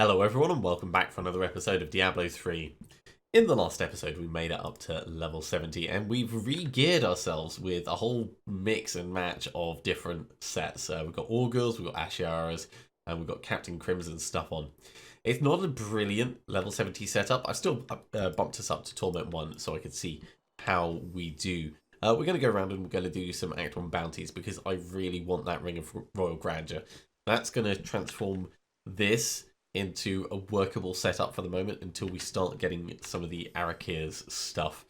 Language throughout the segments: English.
Hello everyone and welcome back for another episode of Diablo 3. In the last episode we made it up to level 70 and we've re-geared ourselves with a whole mix and match of different sets. We've got Augurs, we've got Ashiaras, and we've got Captain Crimson stuff on. It's not a brilliant level 70 setup. I've still bumped us up to Torment 1 so I could see how we do. We're going to go around and we're going to do some Act 1 bounties because I really want that Ring of Royal Grandeur. That's going to transform this into a workable setup for the moment until we start getting some of the Arakir's stuff.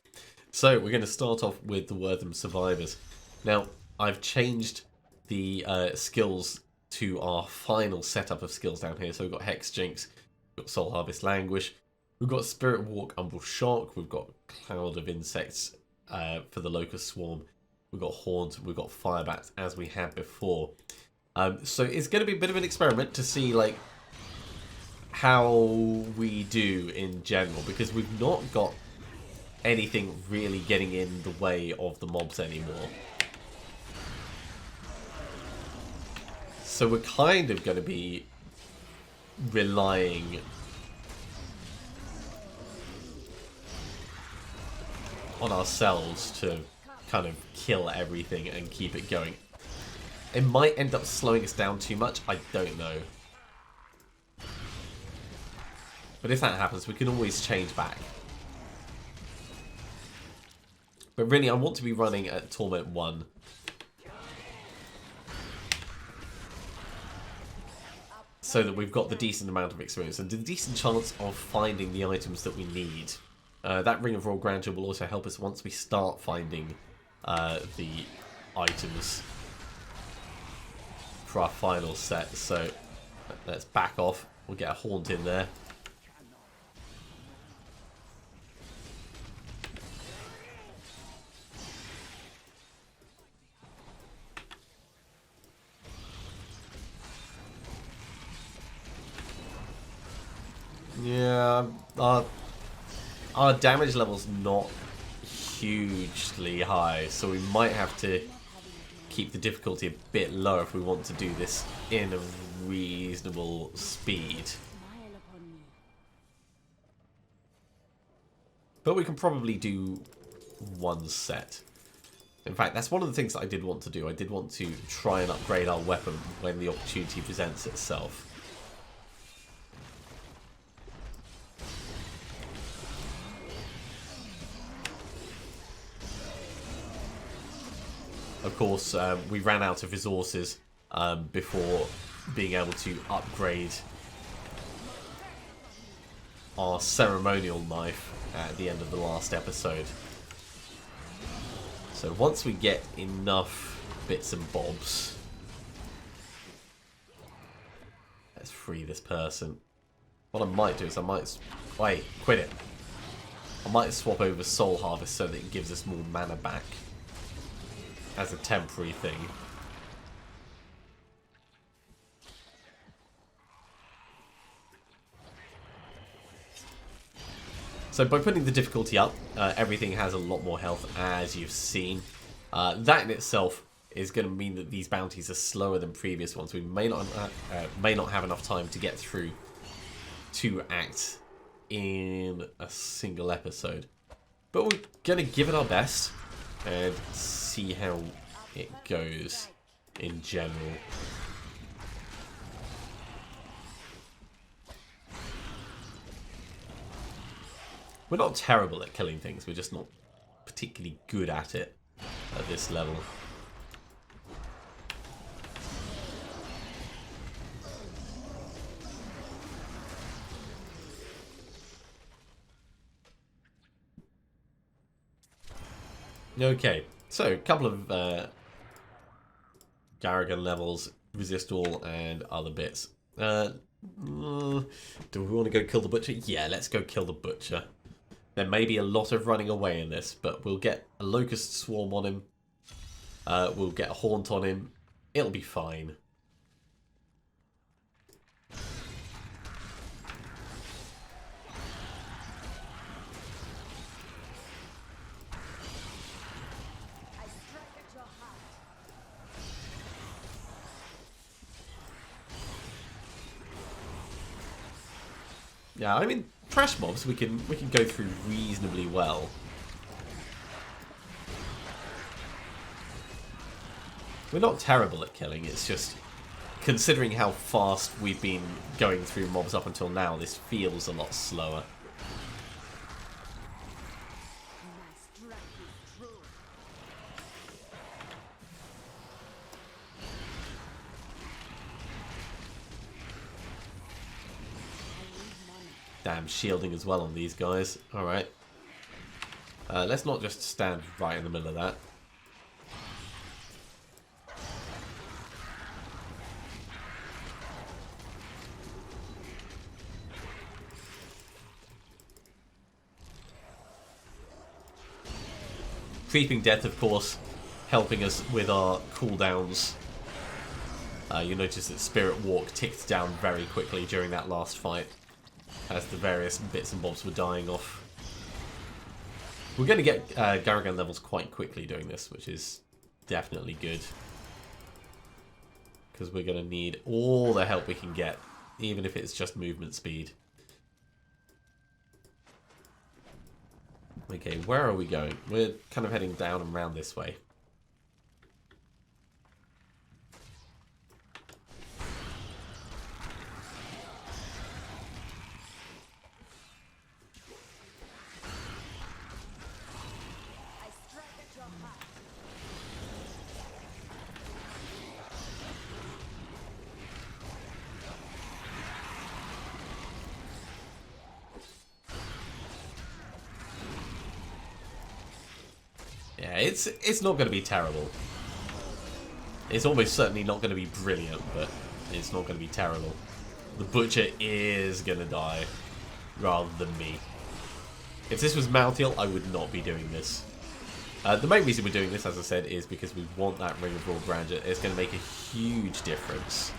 So we're going to start off with the Wortham Survivors. Now, I've changed the skills to our final setup of skills down here. So we've got Hex Jinx, we've got Soul Harvest Languish, we've got Spirit Walk, Umbral Shock, we've got Cloud of Insects for the Locust Swarm, we've got Haunt, we've got Firebats as we had before. So it's going to be a bit of an experiment to see like how we do in general, because we've not got anything really getting in the way of the mobs anymore. So we're kind of going to be relying on ourselves to kind of kill everything and keep it going. It might end up slowing us down too much, I don't know. But if that happens, we can always change back. But really, I want to be running at Torment 1. So that we've got the decent amount of experience and the decent chance of finding the items that we need. That Ring of Royal Grandeur will also help us once we start finding the items for our final set. So let's back off. We'll get a Haunt in there. Yeah, our damage level's not hugely high, so we might have to keep the difficulty a bit lower if we want to do this in a reasonable speed. But we can probably do one set. In fact, that's one of the things that I did want to do. I did want to try and upgrade our weapon when the opportunity presents itself. Of course, we ran out of resources before being able to upgrade our ceremonial knife at the end of the last episode. So once we get enough bits and bobs, let's free this person. What I might do is I might... Wait, quit it. I might swap over Soul Harvest so that it gives us more mana back as a temporary thing. So by putting the difficulty up, everything has a lot more health, as you've seen. That in itself is going to mean that these bounties are slower than previous ones. We may not have enough time to get through 2 acts in a single episode. But we're going to give it our best and see how it goes in general. We're not terrible at killing things, we're just not particularly good at it at this level. Okay, so a couple of Garrigan levels, resist all and other bits. Do we want to go kill the Butcher? Yeah, let's go kill the Butcher. There may be a lot of running away in this, but we'll get a Locust Swarm on him. We'll get a Haunt on him. It'll be fine. Yeah, I mean, trash mobs we can go through reasonably well. We're not terrible at killing, it's just, considering how fast we've been going through mobs up until now, this feels a lot slower. Damn, shielding as well on these guys. Alright. Let's not just stand right in the middle of that. Creeping Death, of course, helping us with our cooldowns. You notice that Spirit Walk ticked down very quickly during that last fight, as the various bits and bobs were dying off. We're going to get Garrigan levels quite quickly doing this, which is definitely good. Because we're going to need all the help we can get, even if it's just movement speed. Okay, where are we going? We're kind of heading down and round this way. Yeah, it's not going to be terrible. It's almost certainly not going to be brilliant, but it's not going to be terrible. The Butcher is going to die, rather than me. If this was Malthael, I would not be doing this. The main reason we're doing this, as I said, is because we want that Ring of Raw Grandeur. It's going to make a huge difference.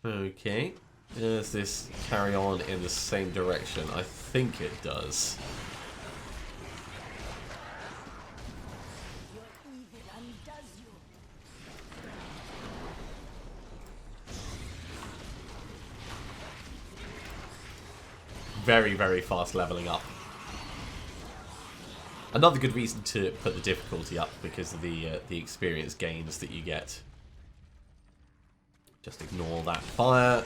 Okay, does this carry on in the same direction? I think it does. Very, very fast leveling up. Another good reason to put the difficulty up because of the experience gains that you get. Just ignore that fire.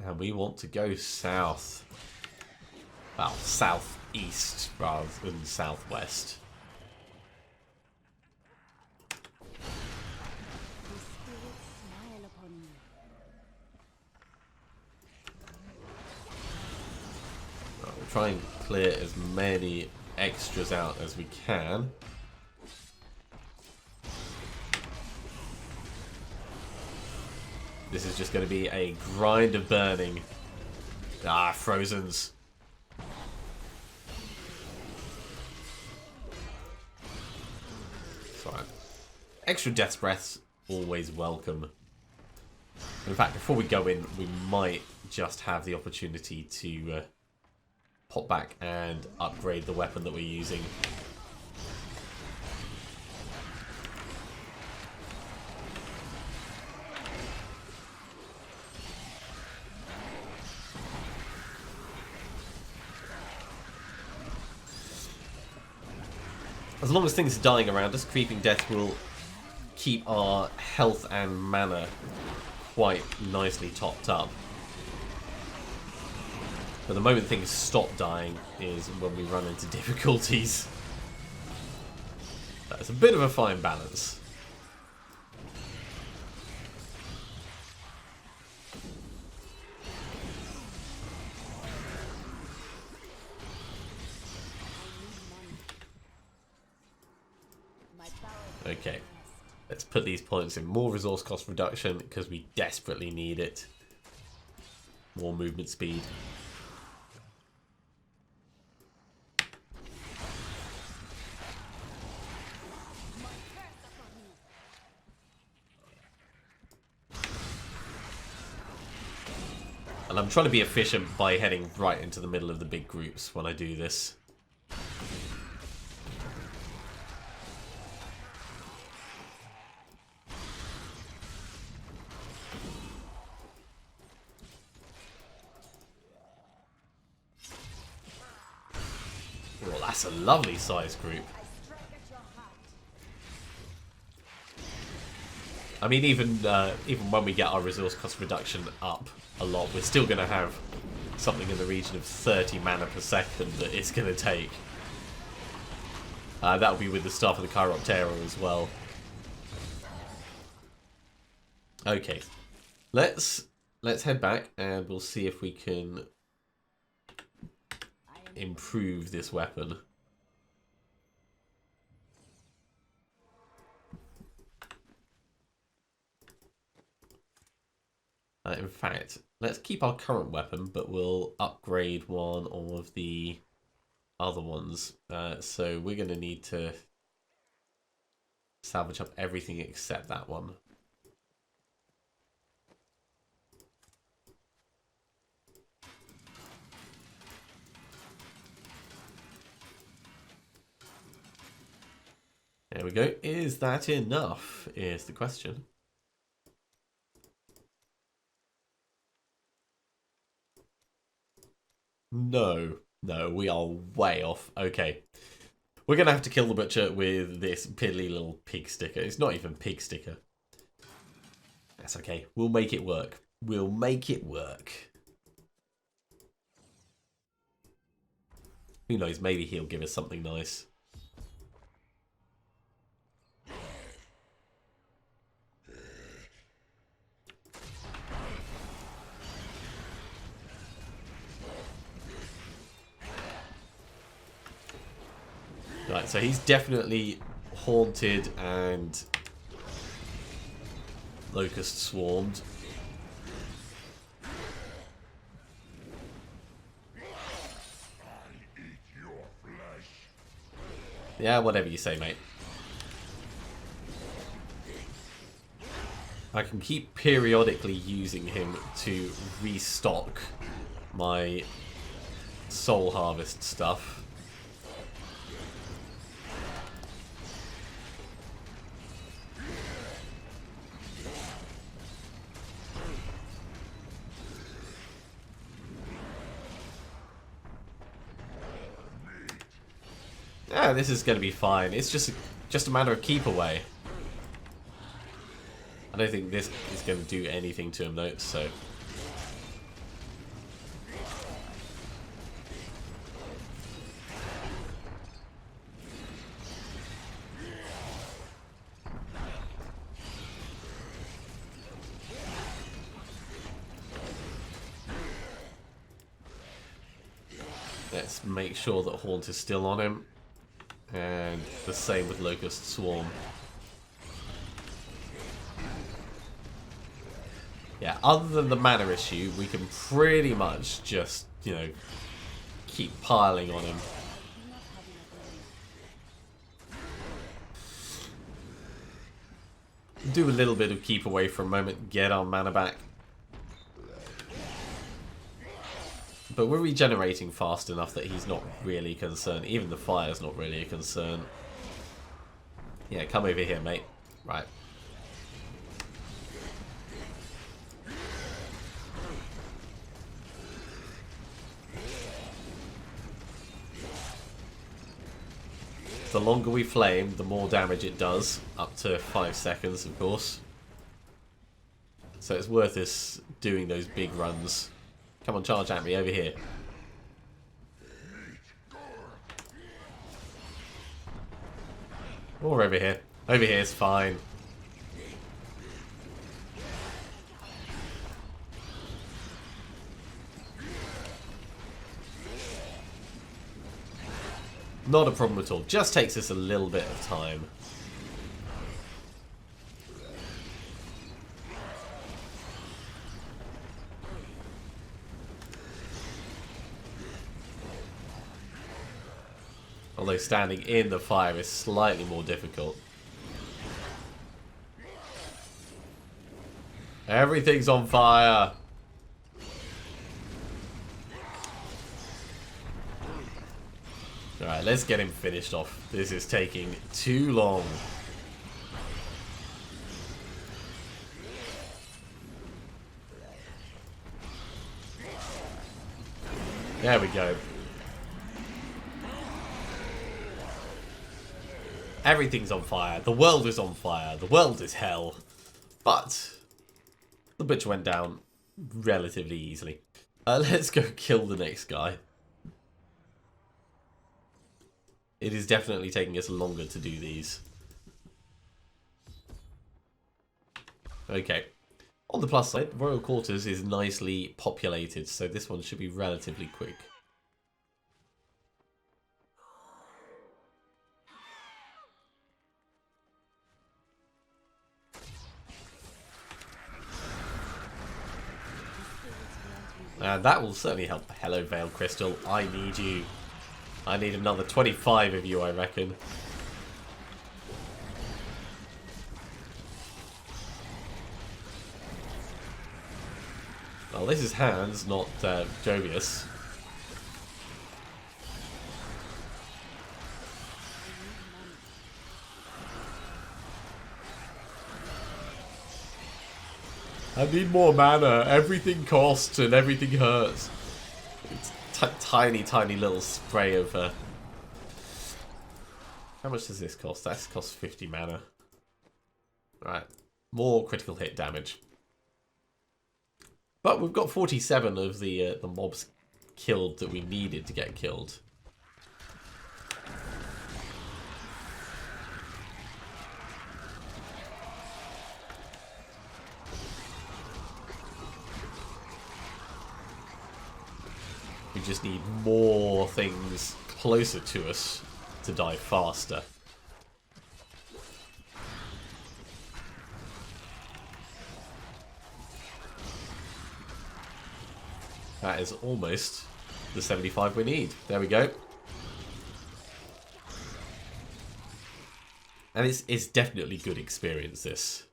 And we want to go south. Well, southeast rather than southwest. Right, we'll try and clear as many extras out as we can. This is just going to be a grind of burning. Ah, Frozens. It's alright. Extra death's breaths, always welcome. In fact, before we go in, we might just have the opportunity to pop back and upgrade the weapon that we're using. As long as things are dying around us, Creeping Death will keep our health and mana quite nicely topped up. But the moment things stop dying is when we run into difficulties. That's a bit of a fine balance. Okay. Let's put these points in more resource cost reduction because we desperately need it. More movement speed. And I'm trying to be efficient by heading right into the middle of the big groups when I do this. Well, that's a lovely sized group. I mean, even when we get our resource cost reduction up a lot, we're still going to have something in the region of 30 mana per second that it's going to take. That'll be with the Staff of the Chiroptera as well. Okay, let's head back and we'll see if we can improve this weapon. In fact, let's keep our current weapon, but we'll upgrade one of the other ones. So we're going to need to salvage up everything except that one. There we go. Is that enough? Is the question. No, we are way off. Okay. We're going to have to kill the butcher with this piddly little pig sticker. It's not even pig sticker. That's okay. We'll make it work. We'll make it work. Who knows? Maybe he'll give us something nice. Right, so he's definitely haunted and locust swarmed. Yeah, whatever you say, mate. I can keep periodically using him to restock my soul harvest stuff. Yeah, this is going to be fine. It's just a matter of keep away. I don't think this is going to do anything to him though, so... Let's make sure that Haunt is still on him. And the same with Locust Swarm. Yeah, other than the mana issue, we can pretty much just, you know, keep piling on him. Do a little bit of keep away for a moment, get our mana back. But we're regenerating fast enough that he's not really concerned. Even the fire's not really a concern. Yeah, come over here, mate. Right. The longer we flame, the more damage it does. Up to 5 seconds, of course. So it's worth us doing those big runs. Come on, charge at me, over here. Or over here. Over here is fine. Not a problem at all. Just takes us a little bit of time. Although standing in the fire is slightly more difficult. Everything's on fire. Alright, let's get him finished off. This is taking too long. There we go. Everything's on fire. The world is on fire. The world is hell. But the butcher went down relatively easily. Let's go kill the next guy. It is definitely taking us longer to do these. Okay. On the plus side, Royal Quarters is nicely populated, so this one should be relatively quick. That will certainly help. Hello, Veil Crystal. I need you. I need another 25 of you, I reckon. Well, this is Hans, not Jovius. I need more mana. Everything costs and everything hurts. It's tiny, tiny little spray of... How much does this cost? That costs 50 mana. Right. More critical hit damage. But we've got 47 of the mobs killed that we needed to get killed. We just need more things closer to us to die faster. That is almost the 75 we need. There we go. And it's definitely good experience, this.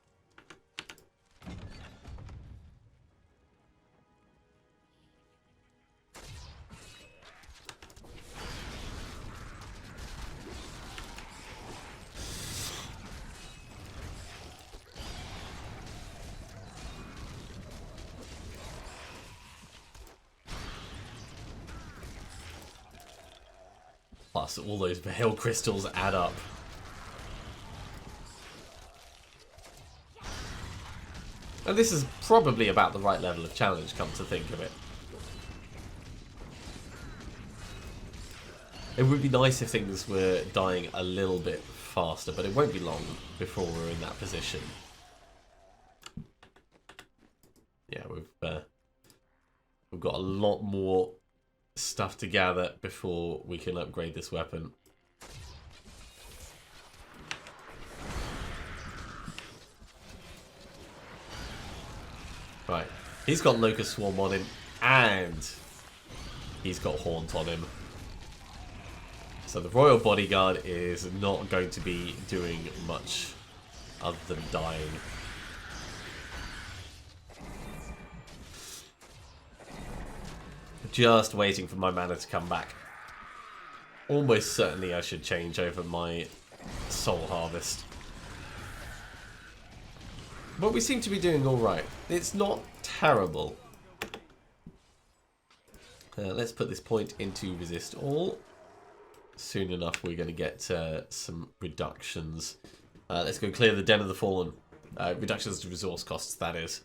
Plus, all those Veil Crystals add up. And this is probably about the right level of challenge, come to think of it. It would be nice if things were dying a little bit faster, but it won't be long before we're in that position. Yeah, we've got a lot more stuff to gather before we can upgrade this weapon. Right, he's got Locust Swarm on him, and he's got Haunt on him. So the Royal Bodyguard is not going to be doing much other than dying. Just waiting for my mana to come back. Almost certainly I should change over my Soul Harvest. But we seem to be doing alright. It's not terrible. Let's put this point into Resist All. Soon enough we're going to get some reductions. Let's go clear the Den of the Fallen. Reductions to resource costs, that is.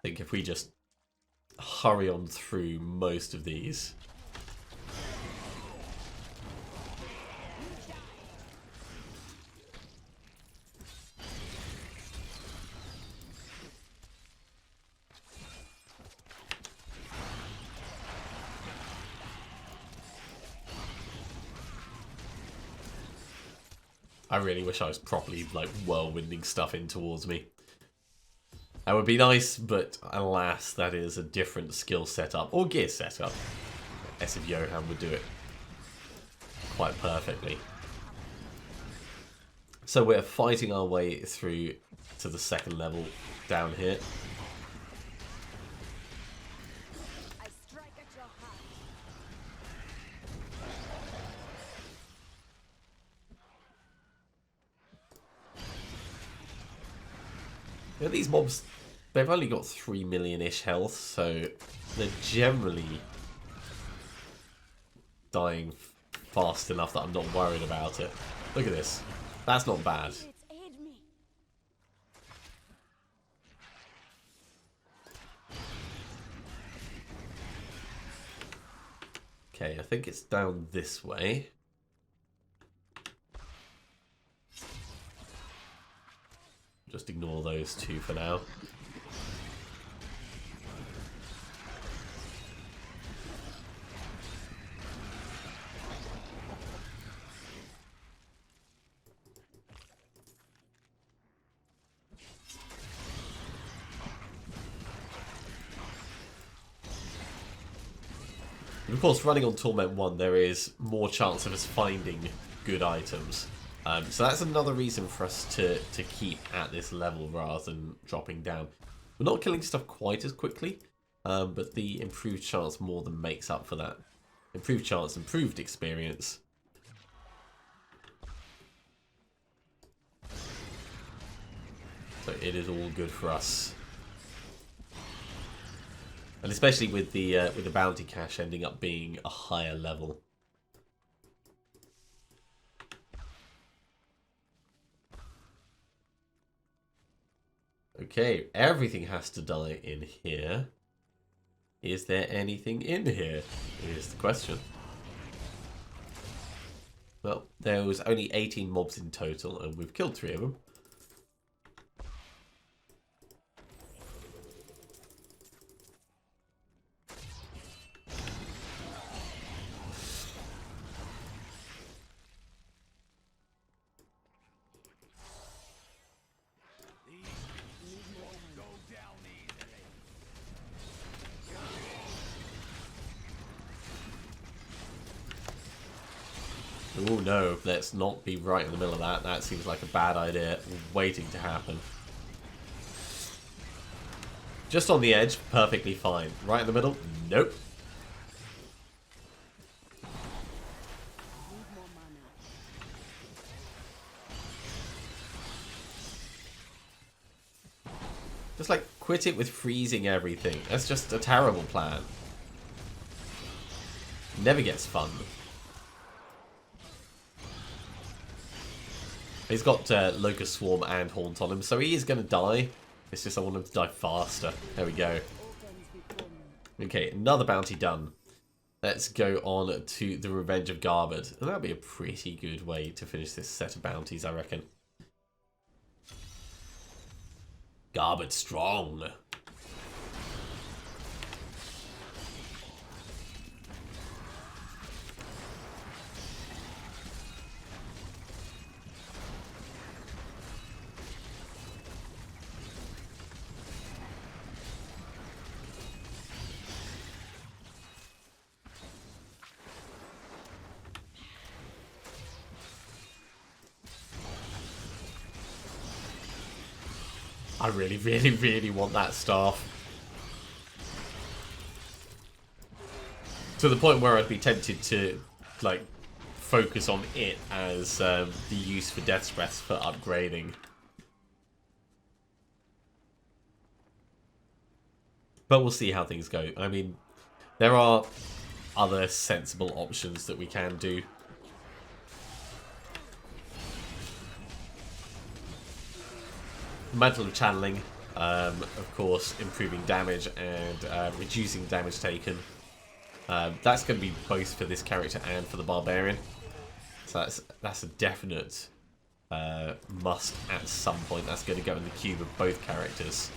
I think if we just hurry on through most of these. I really wish I was properly, like, whirlwinding stuff in towards me. That would be nice, but alas, that is a different skill setup, or gear setup. S of Johan would do it quite perfectly. So we're fighting our way through to the second level down here. Yeah, these mobs, they've only got 3 million-ish health, so they're generally dying fast enough that I'm not worried about it. Look at this. That's not bad. Okay, I think it's down this way. Just ignore those two for now. And of course, running on Torment 1, there is more chance of us finding good items. So that's another reason for us to keep at this level rather than dropping down. We're not killing stuff quite as quickly, but the improved chance more than makes up for that. Improved chance, improved experience. So it is all good for us. And especially with the bounty cache ending up being a higher level. Okay, everything has to die in here. Is there anything in here? Is the question. Well, there was only 18 mobs in total, and we've killed 3 of them. Oh no, let's not be right in the middle of that. That seems like a bad idea waiting to happen. Just on the edge, perfectly fine. Right in the middle? Nope. Just like quit it with freezing everything. That's just a terrible plan. Never gets fun. He's got Locust Swarm and Haunt on him, so he is going to die. It's just I want him to die faster. There we go. Okay, another bounty done. Let's go on to the Revenge of Garbard. And that'll be a pretty good way to finish this set of bounties, I reckon. Garbard strong. I really, really, really want that staff. To the point where I'd be tempted to, like, focus on it as the use for Death's Breath for upgrading. But we'll see how things go. I mean, there are other sensible options that we can do. Mantle of Channeling, of course, improving damage and reducing damage taken. That's going to be both for this character and for the Barbarian. So that's a definite must at some point. That's going to go in the cube of both characters.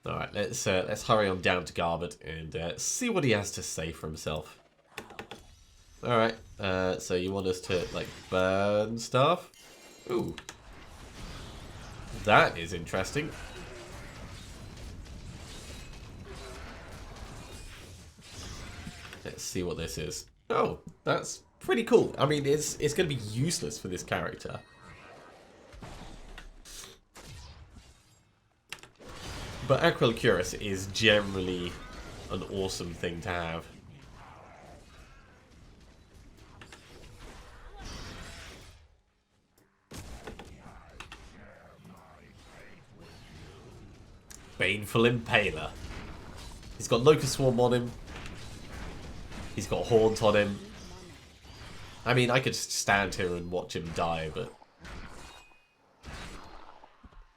All right, let's hurry on down to Garbett and see what he has to say for himself. All right, so you want us to like burn stuff? Ooh, that is interesting. Let's see what this is. Oh, that's pretty cool. I mean, it's going to be useless for this character. But Acrylicurus is generally an awesome thing to have. Baneful Impaler. He's got Locust Swarm on him. He's got Haunt on him. I mean, I could just stand here and watch him die, but...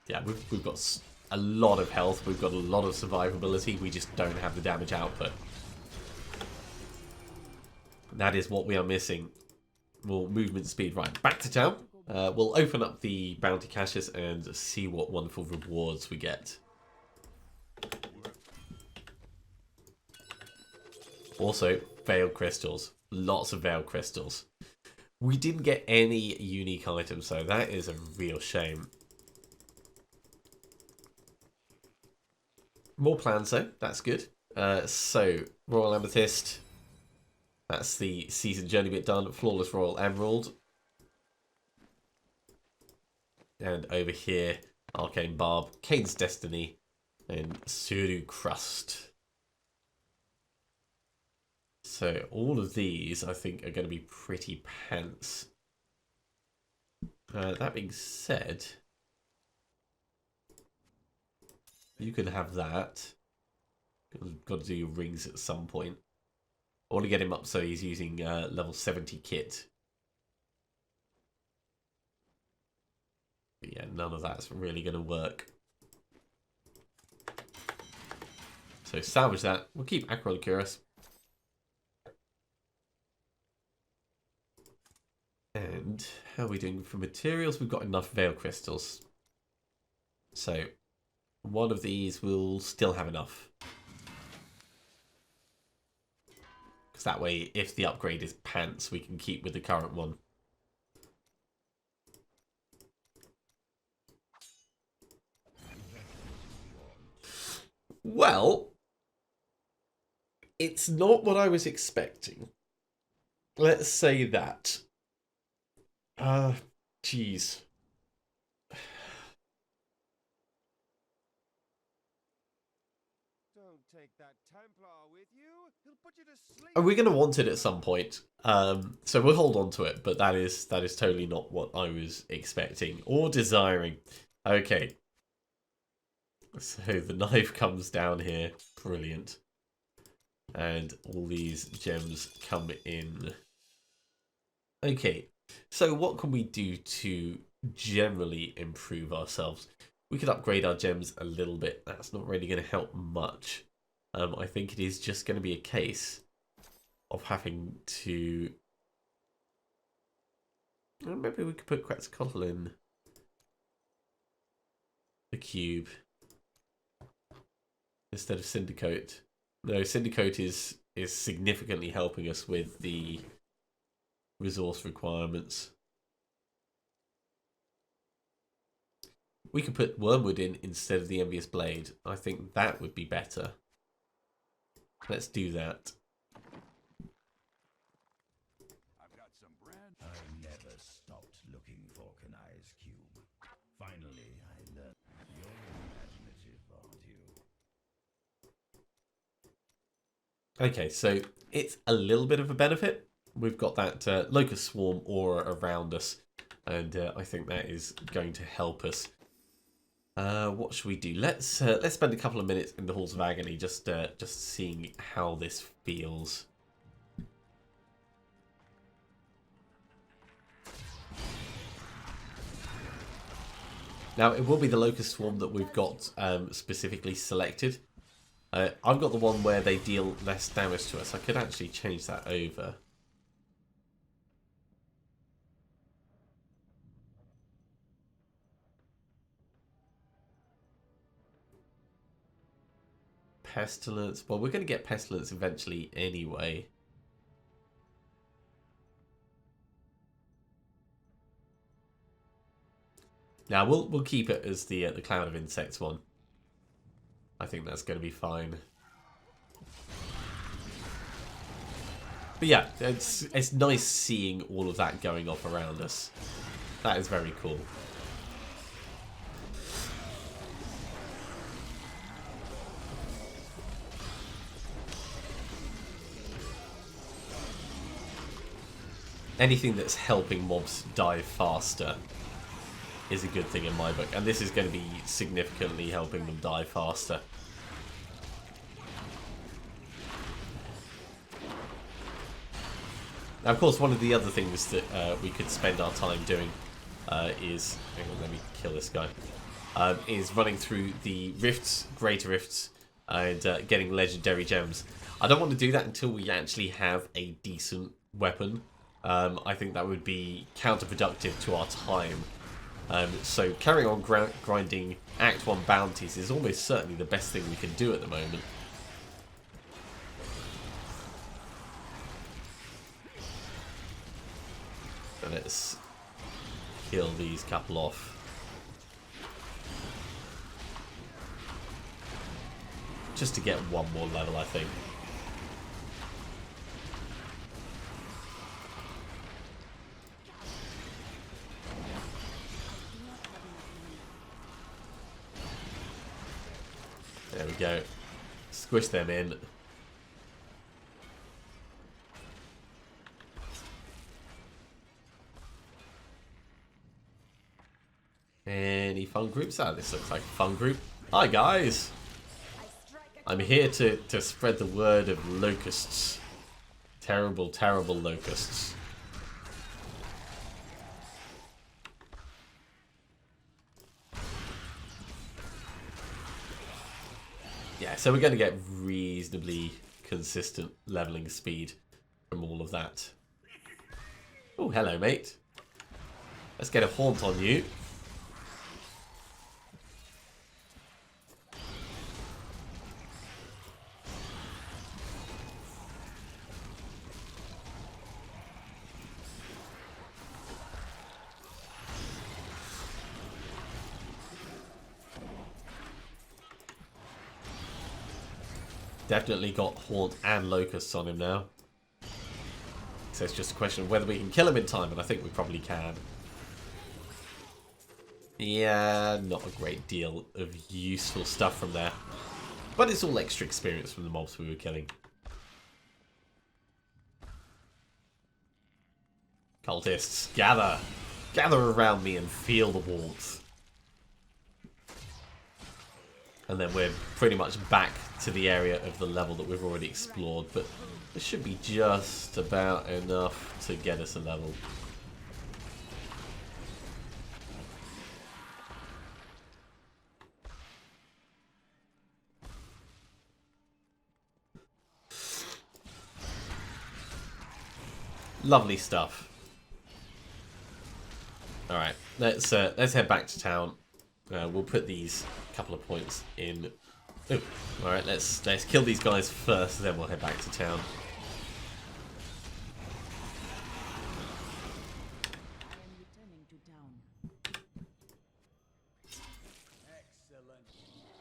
yeah, we've got a lot of health. We've got a lot of survivability. We just don't have the damage output. That is what we are missing. More movement speed. Right, back to town. We'll open up the bounty caches and see what wonderful rewards we get. Also, Veil Crystals. Lots of Veil Crystals. We didn't get any unique items, so that is a real shame. More plans, though. That's good. So, Royal Amethyst. That's the Season Journey bit done. Flawless Royal Emerald. And over here, Arcane Barb, Kane's Destiny, and Suru Crust. So all of these, I think, are going to be pretty pants. That being said, you can have that. Got to do your rings at some point. I want to get him up so he's using level 70 kit. But yeah, none of that's really going to work. So salvage that. We'll keep Acrylicurus. And how are we doing for materials? We've got enough Veil Crystals. So one of these will still have enough. Because that way, if the upgrade is pants, we can keep with the current one. Well, it's not what I was expecting. Let's say that. Jeez. Don't take that Templar with you. He'll put you to sleep. Are we going to want it at some point? So we'll hold on to it, but that is totally not what I was expecting or desiring. Okay. So the knife comes down here. Brilliant. And all these gems come in. Okay. So what can we do to generally improve ourselves? We could upgrade our gems a little bit. That's not really going to help much. I think it is just going to be a case of having to... maybe we could put Quetzalcoatl in the cube instead of Syndicote. No, Syndicote is significantly helping us with the resource requirements. We could put Wormwood in instead of the Envious Blade. I think that would be better. Let's do that. I've got some brand. I never stopped looking for Kanai's cube. Finally, I learned. You're imaginative, aren't you? Okay, so it's a little bit of a benefit. We've got that Locust Swarm aura around us, and I think that is going to help us. What should we do? Let's spend a couple of minutes in the Halls of Agony, just seeing how this feels. Now, it will be the Locust Swarm that we've got specifically selected. I've got the one where they deal less damage to us. I could actually change that over. Pestilence. Well, we're going to get Pestilence eventually anyway. Now, we'll keep it as the Cloud of Insects one. I think that's going to be fine. But yeah, it's nice seeing all of that going off around us. That is very cool. Anything that's helping mobs die faster is a good thing in my book. And this is going to be significantly helping them die faster. Now, of course, one of the other things that we could spend our time doing is... Hang on, let me kill this guy. Is running through the rifts, greater rifts, and getting legendary gems. I don't want to do that until we actually have a decent weapon. I think that would be counterproductive to our time. So carrying on grinding Act 1 bounties is almost certainly the best thing we can do at the moment. So let's kill these couple off. Just to get one more level, I think. There we go. Squish them in. Any fun groups? Ah, this looks like a fun group. Hi guys! I'm here to spread the word of locusts. Terrible, terrible locusts. Yeah, so we're going to get reasonably consistent leveling speed from all of that. Oh, hello, mate. Let's get a haunt on you. Definitely got Haunt and Locusts on him now. So it's just a question of whether we can kill him in time, and I think we probably can. Yeah, not a great deal of useful stuff from there. But it's all extra experience from the mobs we were killing. Cultists, gather! Gather around me and feel the warmth. And then we're pretty much back to the area of the level that we've already explored, but this should be just about enough to get us a level. Lovely stuff. Alright, let's head back to town. We'll put these couple of points in. Oh, all right. Let's kill these guys first, then we'll head back to town. In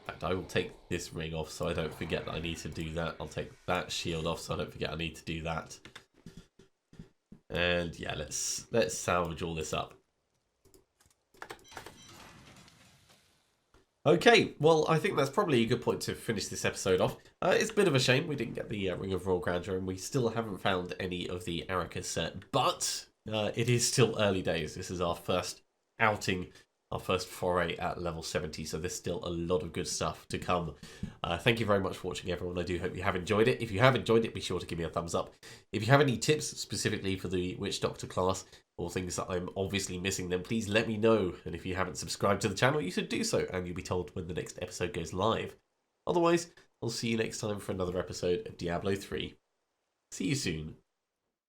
fact, I will take this ring off so I don't forget that I need to do that. I'll take that shield off so I don't forget I need to do that. And yeah, let's salvage all this up. Okay, well, I think that's probably a good point to finish this episode off. It's a bit of a shame we didn't get the Ring of Royal Grandeur, and we still haven't found any of the Aracas set, but it is still early days. This is our first outing, our first foray at level 70, so there's still a lot of good stuff to come. Thank you very much for watching, everyone. I do hope you have enjoyed it. If you have enjoyed it, be sure to give me a thumbs up. If you have any tips specifically for the Witch Doctor class, or things that I'm obviously missing, then please let me know. And if you haven't subscribed to the channel, you should do so, and you'll be told when the next episode goes live. Otherwise, I'll see you next time for another episode of Diablo 3. See you soon.